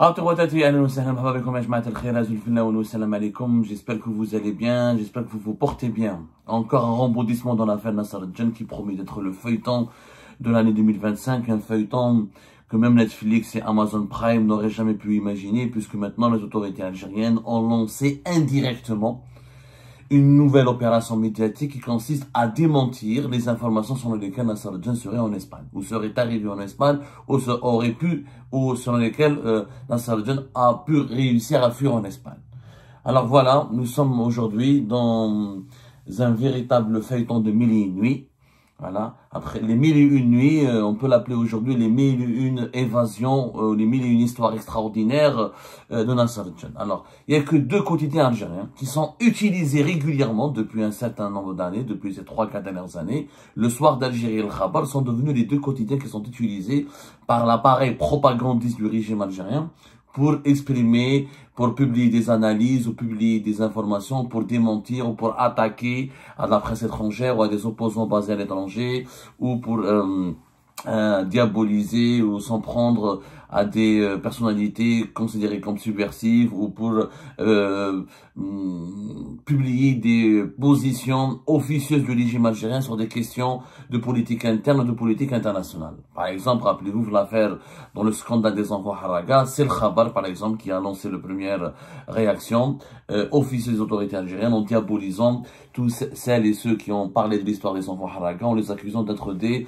J'espère que vous allez bien, j'espère que vous vous portez bien. Encore un rebondissement dans l'affaire Nasser Al-Jan qui promet d'être le feuilleton de l'année 2025, un feuilleton que même Netflix et Amazon Prime n'auraient jamais pu imaginer, puisque maintenant les autorités algériennes ont lancé indirectement une nouvelle opération médiatique qui consiste à démentir les informations selon lesquelles Nasser Al-Jan serait en Espagne, ou serait arrivé en Espagne, ou selon lesquelles Nasser Al-Jan a pu réussir à fuir en Espagne. Alors voilà, nous sommes aujourd'hui dans un véritable feuilleton de mille et une nuits. Voilà. Après les mille et une nuits, on peut l'appeler aujourd'hui les mille et une évasions, les mille et une histoires extraordinaires de Nasser Al-Jan. Alors, il n'y a que deux quotidiens algériens qui sont utilisés régulièrement depuis un certain nombre d'années, depuis ces 3-4 dernières années. Le Soir d'Algérie et le Khabar sont devenus les deux quotidiens qui sont utilisés par l'appareil propagandiste du régime algérien pour exprimer, pour publier des analyses ou publier des informations, pour démentir ou pour attaquer à la presse étrangère ou à des opposants basés à l'étranger, ou pour diaboliser ou s'en prendre à des personnalités considérées comme subversives, ou pour publier des positions officieuses du régime algérien sur des questions de politique interne ou de politique internationale. Par exemple, rappelez-vous l'affaire dans le scandale des enfants Haraga, c'est le Khabar par exemple qui a lancé la première réaction officieuse des autorités algériennes en diabolisant tous celles et ceux qui ont parlé de l'histoire des enfants Haraga, en les accusant d'être des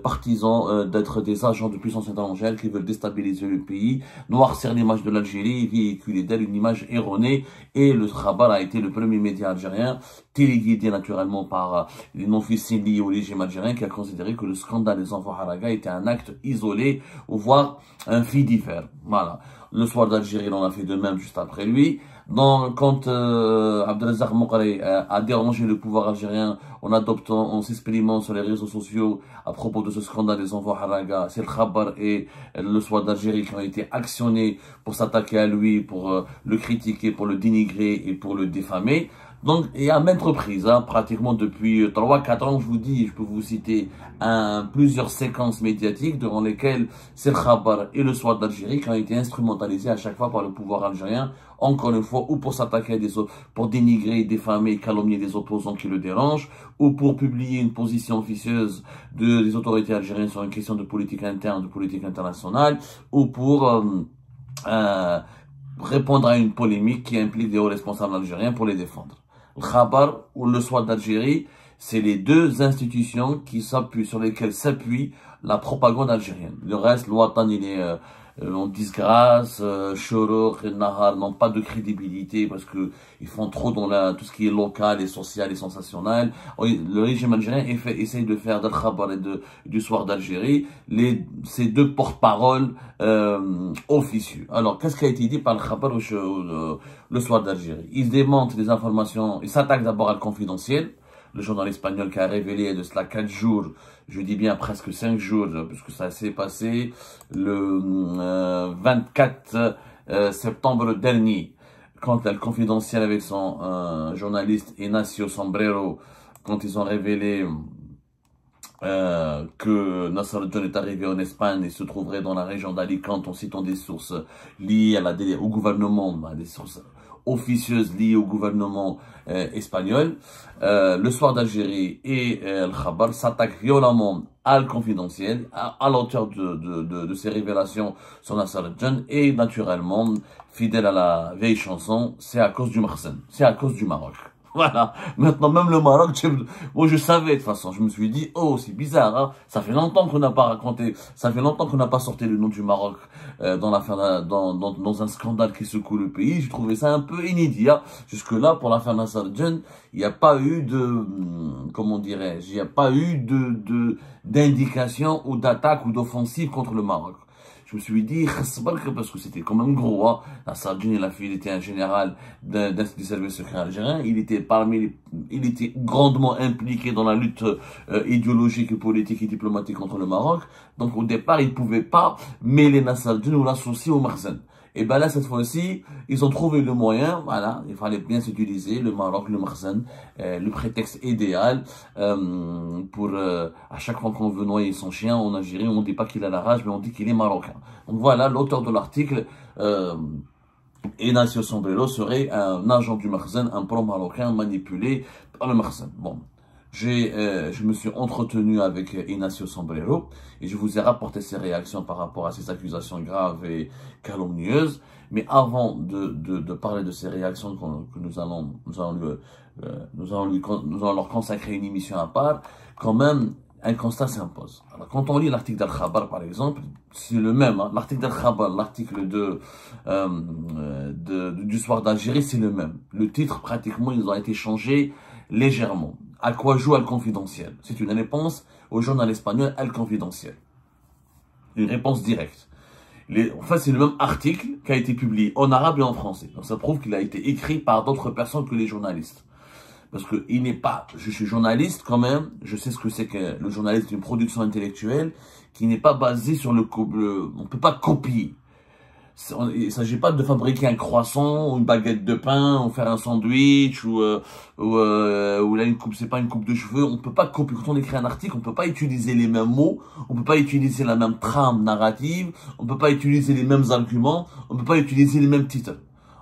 partisans, d'être des agents de puissance étrangère qui veulent déstabiliser le pays, noircir l'image de l'Algérie et véhiculer d'elle une image erronée. Et le Khabar a été le premier média algérien, téléguidé naturellement par une officiers liés au régime algérien, qui a considéré que le scandale des enfants Haraga était un acte isolé, ou voire un fait divers. Voilà. Le Soir d'Algérie, on a fait de même juste après lui. Quand Abdelazak Moukray a dérangé le pouvoir algérien en s'exprimant sur les réseaux sociaux à propos de ce scandale des enfants Haraga, c'est le Khabar et le Soir d'Algérie qui ont été actionnés pour s'attaquer à lui, pour le critiquer, pour le dénigrer et pour le diffamer. Donc, et à maintes reprises, pratiquement depuis 3-4 ans, je vous dis, je peux vous citer plusieurs séquences médiatiques durant lesquelles c'est le Khabar et le Soir d'Algérie qui ont été instrumentalisés à chaque fois par le pouvoir algérien, encore une fois, ou pour s'attaquer à pour dénigrer, diffamer, calomnier des opposants qui le dérangent, ou pour publier une position officieuse des autorités algériennes sur une question de politique interne, de politique internationale, ou pour répondre à une polémique qui implique des hauts responsables algériens pour les défendre. Le Khabar ou le Soir d'Algérie, c'est les deux institutions sur lesquelles s'appuie la propagande algérienne. Le reste, l'Ouatan, il est en disgrâce, Chorouk et Nahar n'ont pas de crédibilité parce que ils font trop dans tout ce qui est local et social et sensationnel. Le régime algérien essaye de faire d'Al Khabar et du Soir d'Algérie ces deux porte-paroles officieux. Alors, qu'est-ce qui a été dit par le Khabar ou le Soir d'Algérie? Ils démentent des informations, ils s'attaquent d'abord à le confidentiel, le journal espagnol qui a révélé de cela 4 jours, je dis bien presque 5 jours, puisque ça s'est passé le 24 septembre dernier, quand le confidentiel avec son journaliste Ignacio Sombrero, quand ils ont révélé que Nasser Al-Jan est arrivé en Espagne et se trouverait dans la région d'Alicante en citant des sources liées au gouvernement, des sources officieuses liées au gouvernement espagnol. Le Soir d'Algérie et le Khabar s'attaquent violemment à le confidentiel, à l'auteur de ces révélations sur Nasser Al-Jan, et naturellement, fidèle à la vieille chanson, c'est à cause du Maroc. C'est à cause du Maroc. Voilà. Maintenant, même le Maroc, moi, je savais, de toute façon. Je me suis dit, oh, c'est bizarre, hein. Ça fait longtemps qu'on n'a pas raconté, ça fait longtemps qu'on n'a pas sorti le nom du Maroc, dans l'affaire, dans un scandale qui secoue le pays. J'ai trouvé ça un peu inédit, hein. Jusque-là, pour l'affaire Nasser Al-Jan, il n'y a pas eu comment dirais-je, il n'y a pas eu d'indication ou d'attaque ou d'offensive contre le Maroc. Je me suis dit, parce que c'était quand même gros, hein. Nasser Al-Jan, il était un général des services secrets algériens. Il était grandement impliqué dans la lutte idéologique, politique et diplomatique contre le Maroc. Donc, au départ, il ne pouvait pas mêler Nasser Al-Jan ou l'associer au Makhzen. Et ben là, cette fois-ci, ils ont trouvé le moyen, voilà, il fallait bien s'utiliser le Maroc, le Makhzen, le prétexte idéal pour, à chaque fois qu'on veut noyer son chien en Algérie, on ne dit pas qu'il a la rage, mais on dit qu'il est marocain. Donc voilà, l'auteur de l'article, Ignacio Sombrero, serait un agent du Makhzen, un pro-marocain manipulé par le Makhzen. Bon. Je me suis entretenu avec Ignacio Sombrero et je vous ai rapporté ses réactions par rapport à ces accusations graves et calomnieuses. Mais avant de parler de ces réactions que nous allons leur consacrer une émission à part, quand même, un constat s'impose. Alors, quand on lit l'article d'Al-Khabar, par exemple, c'est le même. Hein, l'article d'Al-Khabar, l'article du Soir d'Algérie, c'est le même. Le titre, pratiquement, ils ont été changés légèrement. À quoi joue Al Confidentiel? C'est une réponse au journal espagnol Al Confidentiel. Une réponse directe. En fait, c'est le même article qui a été publié en arabe et en français. Donc ça prouve qu'il a été écrit par d'autres personnes que les journalistes. Parce que il n'est pas, je suis journaliste quand même, je sais ce que c'est que le journaliste, une production intellectuelle qui n'est pas basée sur on peut pas copier. Il ne s'agit pas de fabriquer un croissant ou une baguette de pain ou faire un sandwich ou là une coupe, c'est pas une coupe de cheveux. On peut pas copier. Quand on écrit un article, on peut pas utiliser les mêmes mots, on peut pas utiliser la même trame narrative, on peut pas utiliser les mêmes arguments, on peut pas utiliser les mêmes titres.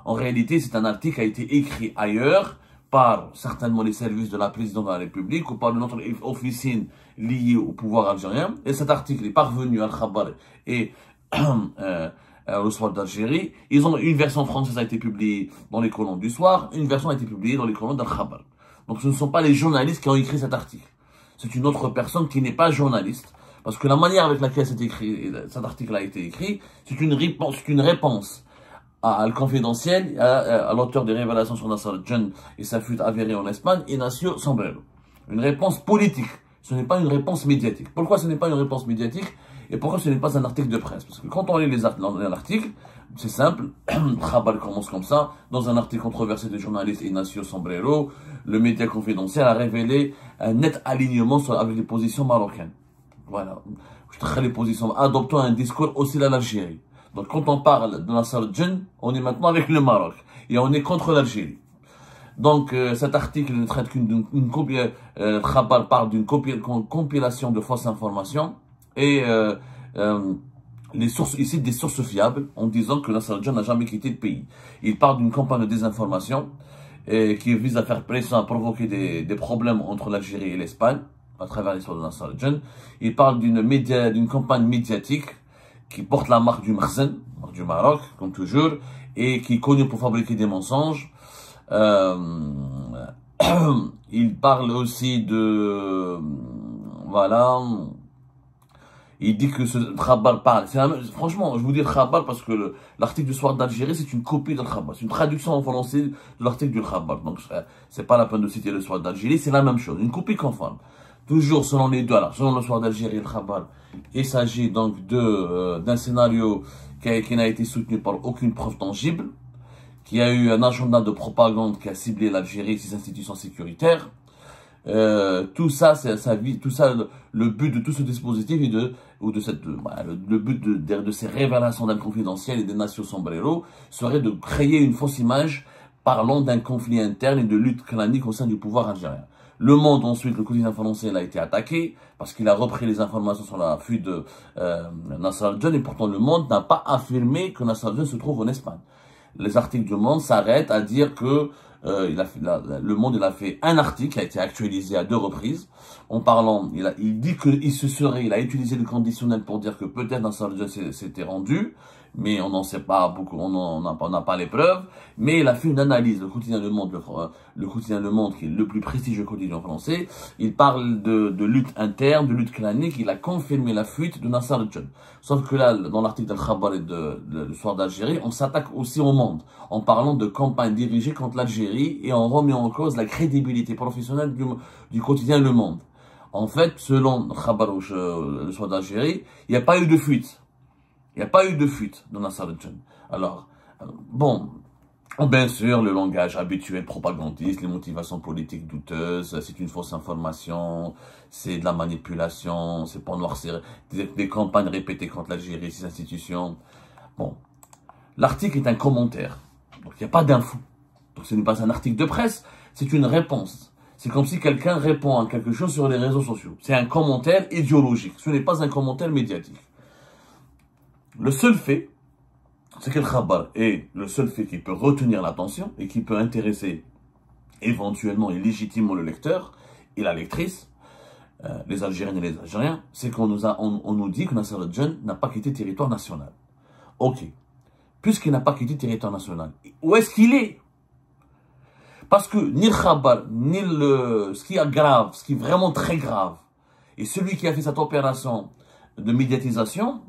En réalité, c'est un article qui a été écrit ailleurs par certainement les services de la présidence de la République ou par une autre officine liée au pouvoir algérien. Et cet article est parvenu à Al-Khabar et le Soir d'Algérie. Ils ont une version française a été publiée dans les colonnes du Soir, une version a été publiée dans les colonnes d'Al-Khabar. Donc ce ne sont pas les journalistes qui ont écrit cet article. C'est une autre personne qui n'est pas journaliste. Parce que la manière avec laquelle cet article a été écrit, c'est une réponse à Al Confidentiel, à l'auteur des révélations sur Nasser Al-Jen et sa fuite avérée en Espagne, Ignacio Sombrero. Une réponse politique. Ce n'est pas une réponse médiatique. Pourquoi ce n'est pas une réponse médiatique? Et pourquoi ce n'est pas un article de presse? Parce que quand on lit l'article, c'est simple, Khabar commence comme ça, dans un article controversé du journaliste Ignacio Sombrero, le média confidentiel a révélé un net alignement avec les positions marocaines. Voilà, les positions, adoptant un discours hostile à l'Algérie. Donc quand on parle de Nasser Al-Jen, on est maintenant avec le Maroc, et on est contre l'Algérie. Donc cet article ne traite qu'une copie, Khabar parle d'une compilation de fausses informations, et il cite des sources fiables en disant que Nasser Al-Jen n'a jamais quitté le pays. Il parle d'une campagne de désinformation qui vise à faire pression, à provoquer des problèmes entre l'Algérie et l'Espagne à travers l'histoire de Nasser Al-Jen. Il parle d'une campagne médiatique qui porte la marque du Makhzen, du Maroc, comme toujours, et qui est connue pour fabriquer des mensonges. Il parle aussi de... Voilà... Il dit que ce Khabar parle. Franchement, je vous dis Khabar parce que l'article du Soir d'Algérie, c'est une copie de Khabar. C'est une traduction en français de l'article du Khabar. Donc, c'est pas la peine de citer le Soir d'Algérie, c'est la même chose. Une copie conforme. Toujours selon les deux, alors, selon le Soir d'Algérie et le Khabar, il s'agit donc d'un scénario qui n'a été soutenu par aucune preuve tangible, qui a eu un agenda de propagande qui a ciblé l'Algérie et ses institutions sécuritaires. Tout ça, le but de tout ce dispositif et le but de ces révélations d'un confidentiel et des Ignacio Sombrero serait de créer une fausse image parlant d'un conflit interne et de lutte clanique au sein du pouvoir algérien. Le Monde, ensuite, le quotidien français, a été attaqué parce qu'il a repris les informations sur la fuite de Nasser Al-Jen et pourtant le Monde n'a pas affirmé que Nasser Al-Jen se trouve en Espagne. Les articles du Monde s'arrêtent à dire que le Monde il a fait un article qui a été actualisé à 2 reprises en parlant, il dit il a utilisé le conditionnel pour dire que peut-être Nasser Al-Jen s'était rendu, mais on n'en sait pas beaucoup, on n'a pas les preuves, mais il a fait une analyse, le quotidien Le Monde, quotidien Le Monde qui est le plus prestigieux quotidien français, il parle de lutte interne, de lutte clanique, il a confirmé la fuite de Nasser Al-Jen. Sauf que là, dans l'article d'Al-Khabar et du Soir d'Algérie, on s'attaque aussi au Monde, en parlant de campagne dirigée contre l'Algérie et en remettant en cause la crédibilité professionnelle du quotidien Le Monde. En fait, selon Khabar ou le Soir d'Algérie, il n'y a pas eu de fuite. Il n'y a pas eu de fuite de Nasser Al-Jen. Alors, bon, bien sûr, le langage habituel propagandiste, les motivations politiques douteuses, c'est une fausse information, c'est de la manipulation, c'est pour noircir, des campagnes répétées contre l'Algérie, ses institutions. Bon, L'article est un commentaire. Donc il n'y a pas d'info. Donc ce n'est pas un article de presse, c'est une réponse. C'est comme si quelqu'un répond à quelque chose sur les réseaux sociaux. C'est un commentaire idéologique. Ce n'est pas un commentaire médiatique. Le seul fait, c'est que le khabar est le seul fait qui peut retenir l'attention et qui peut intéresser éventuellement et légitimement le lecteur et la lectrice, les Algériens et les Algériens, c'est qu'on nous dit que Nasser al-Djen n'a pas quitté le territoire national. Ok. Puisqu'il n'a pas quitté le territoire national, où est-ce qu'il est? Parce que ni le khabar, ni ce qui est grave, ce qui est vraiment très grave, et celui qui a fait cette opération de médiatisation,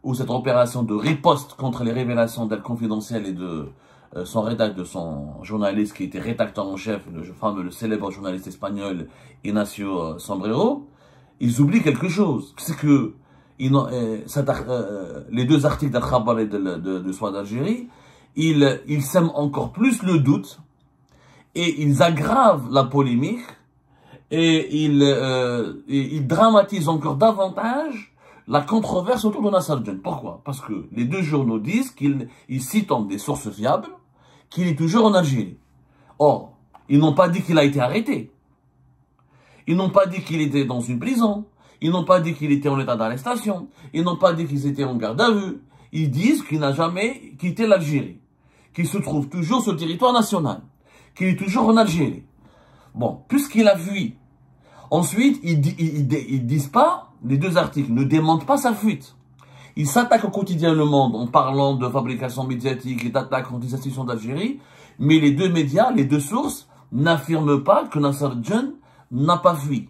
ou cette opération de riposte contre les révélations d'El Confidentiel et de son journaliste qui était rédacteur en chef, le célèbre journaliste espagnol Ignacio Sombrero, ils oublient quelque chose. C'est que les deux articles d'Al Khabar et de Soir d'Algérie, ils sèment encore plus le doute et ils aggravent la polémique et ils dramatisent encore davantage la controverse autour de Nasser al-Djen. Pourquoi? Parce que les deux journaux disent qu'ils citent des sources fiables qu'il est toujours en Algérie. Or, ils n'ont pas dit qu'il a été arrêté. Ils n'ont pas dit qu'il était dans une prison. Ils n'ont pas dit qu'il était en état d'arrestation. Ils n'ont pas dit qu'ils étaient en garde à vue. Ils disent qu'il n'a jamais quitté l'Algérie. Qu'il se trouve toujours sur le territoire national. Qu'il est toujours en Algérie. Bon, puisqu'il a fui. Ensuite, ils disent pas, les deux articles ne démentent pas sa fuite. Ils s'attaquent au quotidien Le Monde en parlant de fabrication médiatique et d'attaque contre les institutions d'Algérie, mais les deux médias, les deux sources, n'affirment pas que Nasser al-Djen n'a pas fui.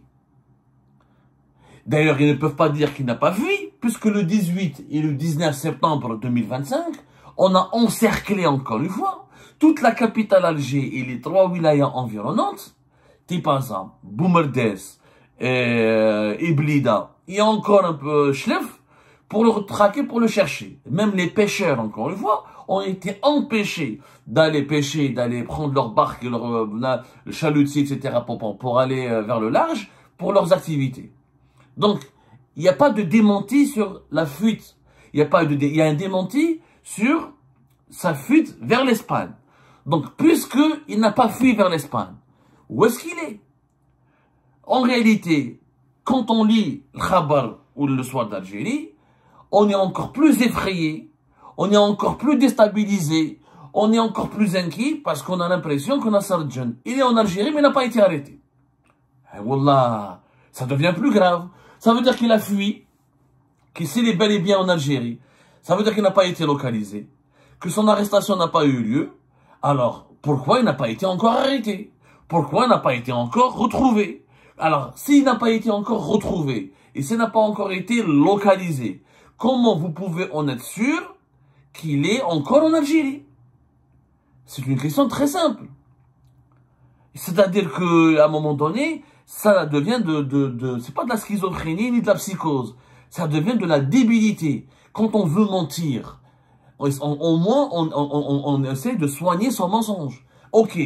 D'ailleurs, ils ne peuvent pas dire qu'il n'a pas fui, puisque le 18 et le 19 septembre 2025, on a encerclé encore une fois toute la capitale Alger et les 3 wilayas environnantes, Tipaza, Boumerdès, Iblida, et encore un peu Chlef, pour le traquer, pour le chercher. Même les pêcheurs, encore une fois, ont été empêchés d'aller pêcher, d'aller prendre leur barque, leur chalutier, etc., pour aller vers le large, pour leurs activités. Donc, il n'y a pas de démenti sur la fuite. Il y a un démenti sur sa fuite vers l'Espagne. Donc, puisqu'il n'a pas fui vers l'Espagne, où est-ce qu'il est? En réalité, quand on lit le Khabar ou le Soir d'Algérie, on est encore plus effrayé, on est encore plus déstabilisé, on est encore plus inquiet parce qu'on a l'impression que Nasser al-Djen, il est en Algérie mais il n'a pas été arrêté. Et wallah, ça devient plus grave. Ça veut dire qu'il a fui, qu'il est bel et bien en Algérie. Ça veut dire qu'il n'a pas été localisé, que son arrestation n'a pas eu lieu. Alors, pourquoi il n'a pas été encore arrêté? Pourquoi il n'a pas été encore retrouvé? Alors, s'il n'a pas été encore retrouvé, et s'il n'a pas encore été localisé, comment vous pouvez en être sûr qu'il est encore en Algérie? C'est une question très simple. C'est-à-dire qu'à un moment donné, ça devient c'est pas de la schizophrénie ni de la psychose. Ça devient de la débilité. Quand on veut mentir, au moins on essaie de soigner son mensonge. Ok,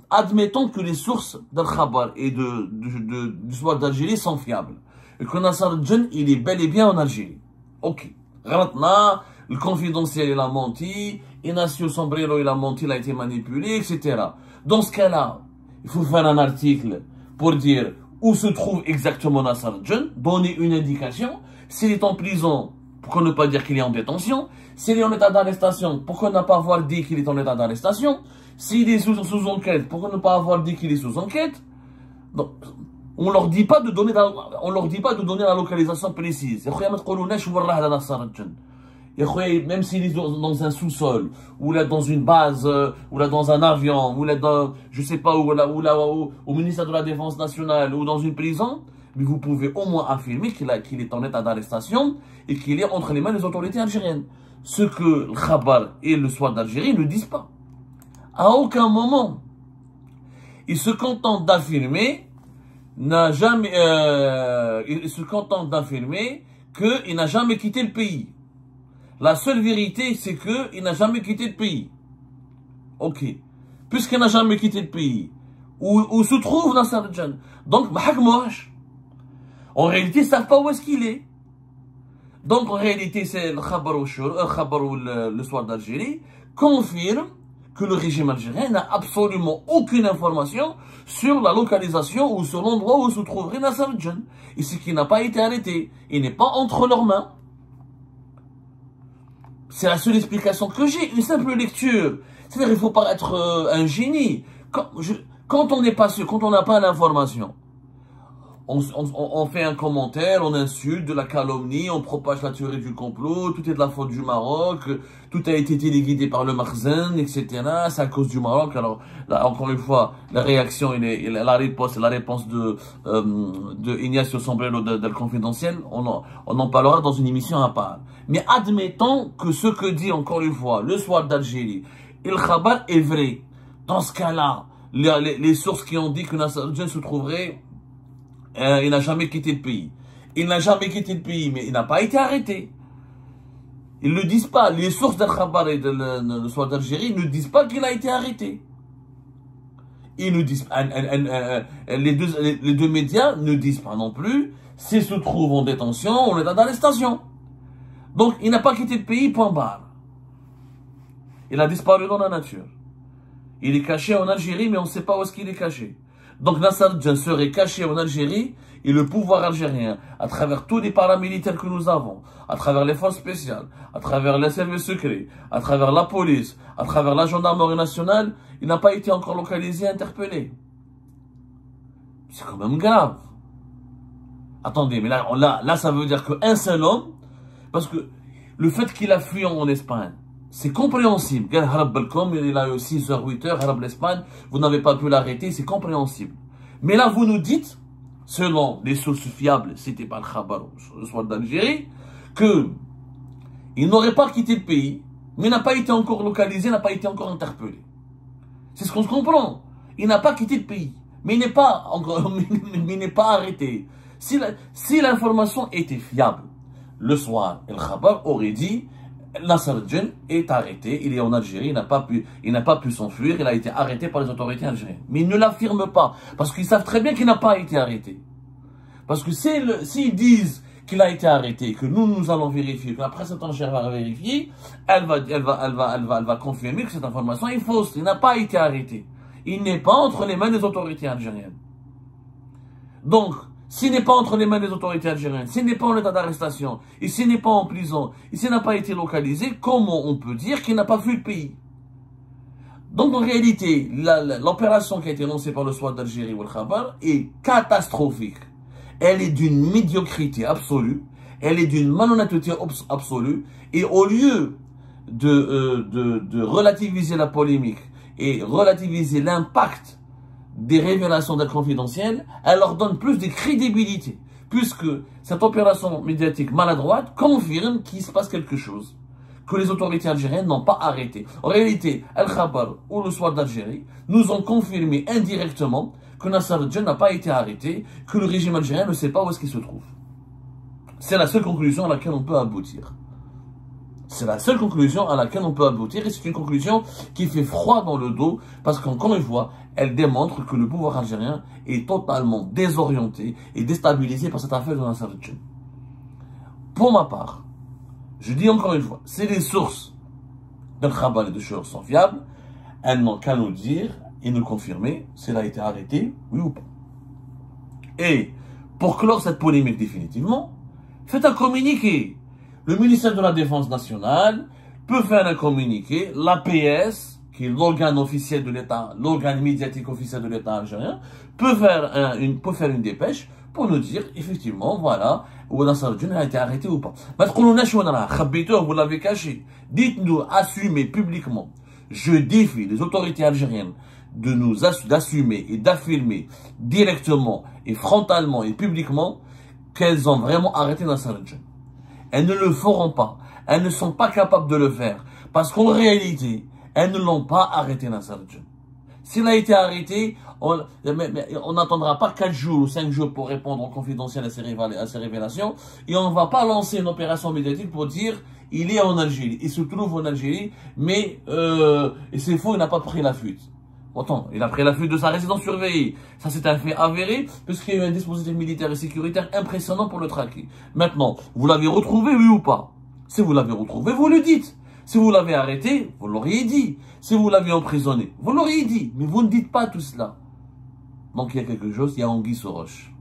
admettons que les sources d'Al Khabar et du Soir d'Algérie sont fiables. Et que Nasser al-Djen, il est bel et bien en Algérie. Ok. Ratna, le confidentiel, il a menti. Ignacio Sombrero, il a menti, il a été manipulé, etc. Dans ce cas-là, il faut faire un article pour dire où se trouve exactement Nasser al-Djen, donner une indication. S'il est en prison, pourquoi ne pas dire qu'il est en détention? S'il est en état d'arrestation, pourquoi ne pas avoir dit qu'il est en état d'arrestation? S'il est sous enquête, pourquoi ne pas avoir dit qu'il est sous enquête? Donc, on leur dit pas de donner la localisation précise. Même s'il est dans un sous-sol, ou là dans une base, ou là dans un avion, ou là dans, je sais pas, ou là au ministère de la Défense nationale, ou dans une prison, mais vous pouvez au moins affirmer qu'il est en état d'arrestation et qu'il est entre les mains des autorités algériennes. Ce que le Khabar et le Soir d'Algérie ne disent pas. À aucun moment, ils se contentent d'affirmer il se contente d'affirmer qu'il n'a jamais quitté le pays. La seule vérité, c'est qu'il n'a jamais quitté le pays. Ok. Puisqu'il n'a jamais quitté le pays, où se trouve Nasser al-Djen? Donc, en réalité, ils ne savent pas où est-ce qu'il est. Donc en réalité, c'est le Khabar ou le Soir d'Algérie confirme que le régime algérien n'a absolument aucune information sur la localisation ou sur l'endroit où se trouverait Nasser al-Djen. Et ce qui n'a pas été arrêté, il n'est pas entre leurs mains. C'est la seule explication que j'ai, une simple lecture. C'est-à-dire qu'il ne faut pas être un génie. Quand on n'est pas sûr, quand on n'a pas l'information, on fait un commentaire, on insulte, de la calomnie, on propage la théorie du complot, tout est de la faute du Maroc, tout a été téléguidé par le Makhzen, etc. C'est à cause du Maroc. Alors, là, encore une fois, la réaction, la réponse de Ignacio Sombrero del Confidentiel, on en parlera dans une émission à part. Mais admettons que ce que dit, encore une fois, le Soir d'Algérie, El Khabar est vrai. Dans ce cas-là, les sources qui ont dit que Nasser al-Djen se trouverait, il n'a jamais quitté le pays. Il n'a jamais quitté le pays, mais il n'a pas été arrêté. Ils ne le disent pas. Les sources d'Al Khabar et le Soir d'Algérie ne disent pas qu'il a été arrêté. Ils nous disent, les deux médias ne disent pas non plus s'il se trouve en détention ou en état d'arrestation. Donc, il n'a pas quitté le pays, point barre. Il a disparu dans la nature. Il est caché en Algérie, mais on ne sait pas où est-ce qu'il est caché. Donc Nasser al-Djen serait caché en Algérie et le pouvoir algérien, à travers tous les paramilitaires que nous avons, à travers les forces spéciales, à travers les services secrets, à travers la police, à travers la gendarmerie nationale, il n'a pas été encore localisé, interpellé. C'est quand même grave. Attendez, mais là ça veut dire qu'un seul homme, parce que le fait qu'il a fui en Espagne, c'est compréhensible. Il a eu 6 heures, 8 heures, Harab l'Espagne, vous n'avez pas pu l'arrêter, c'est compréhensible. Mais là, vous nous dites, selon les sources fiables citées par le Khabar, le Soir d'Algérie, qu'il n'aurait pas quitté le pays, mais n'a pas été encore localisé, n'a pas été encore interpellé. C'est ce qu'on se comprend. Il n'a pas quitté le pays, mais il n'est pas encore, mais il n'est pas arrêté. Si l'information était fiable, le Soir et le Khabar auraient dit, Nasser al-Djen est arrêté, il est en Algérie, il n'a pas pu s'enfuir, il a été arrêté par les autorités algériennes. Mais ils ne l'affirment pas, parce qu'ils savent très bien qu'il n'a pas été arrêté. Parce que s'ils disent qu'il a été arrêté, que nous allons vérifier, que la presse étrangère va vérifier, elle va confirmer que cette information est fausse. Il n'a pas été arrêté. Il n'est pas entre les mains des autorités algériennes. Donc, s'il n'est pas entre les mains des autorités algériennes, s'il n'est pas en état d'arrestation, et s'il n'est pas en prison, et s'il n'a pas été localisé, comment on peut dire qu'il n'a pas fui le pays? Donc en réalité, l'opération qui a été lancée par le Soir d'Algérie ou le Khabar est catastrophique. Elle est d'une médiocrité absolue, elle est d'une malhonnêteté absolue, et au lieu de relativiser la polémique et relativiser l'impact des révélations d'être confidentielles, elle leur donne plus de crédibilité, puisque cette opération médiatique maladroite confirme qu'il se passe quelque chose, que les autorités algériennes n'ont pas arrêté. En réalité, El Khabar ou le Soir d'Algérie nous ont confirmé indirectement que Nasser al-Djen n'a pas été arrêté, que le régime algérien ne sait pas où est-ce qu'il se trouve. C'est la seule conclusion à laquelle on peut aboutir. C'est la seule conclusion à laquelle on peut aboutir, et c'est une conclusion qui fait froid dans le dos, parce qu'encore une fois, elle démontre que le pouvoir algérien est totalement désorienté et déstabilisé par cette affaire de Nasser al-Djen. Pour ma part, je dis encore une fois, si les sources de Khabar et de Chour sont fiables, elles n'ont qu'à nous dire et nous confirmer s'il a été arrêté, oui ou pas. Et pour clore cette polémique définitivement, faites un communiqué. Le ministère de la Défense nationale peut faire un communiqué, l'APS, qui est l'organe officiel de l'État, l'organe médiatique officiel de l'État algérien, peut faire une dépêche pour nous dire, effectivement, voilà, où Nasser al-Djen a été arrêté ou pas. Vous l'avez caché. Dites-nous, assumez publiquement. Je défie les autorités algériennes d'assumer et d'affirmer directement et frontalement et publiquement qu'elles ont vraiment arrêté Nasser al-Djen. Elles ne le feront pas. Elles ne sont pas capables de le faire. Parce qu'en réalité, elles ne l'ont pas arrêté, Nasser al-Djen. S'il a été arrêté, on n'attendra pas 4 jours ou 5 jours pour répondre en confidentiel à ces révélations. Et on ne va pas lancer une opération médiatique pour dire il est en Algérie. Il se trouve en Algérie, mais c'est faux, il n'a pas pris la fuite. Autant, il a pris la fuite de sa résidence surveillée. Ça, c'est un fait avéré, puisqu'il y a eu un dispositif militaire et sécuritaire impressionnant pour le traquer. Maintenant, vous l'avez retrouvé, oui ou pas? Si vous l'avez retrouvé, vous le dites. Si vous l'avez arrêté, vous l'auriez dit. Si vous l'avez emprisonné, vous l'auriez dit. Mais vous ne dites pas tout cela. Donc, il y a quelque chose, il y a anguille sous roche.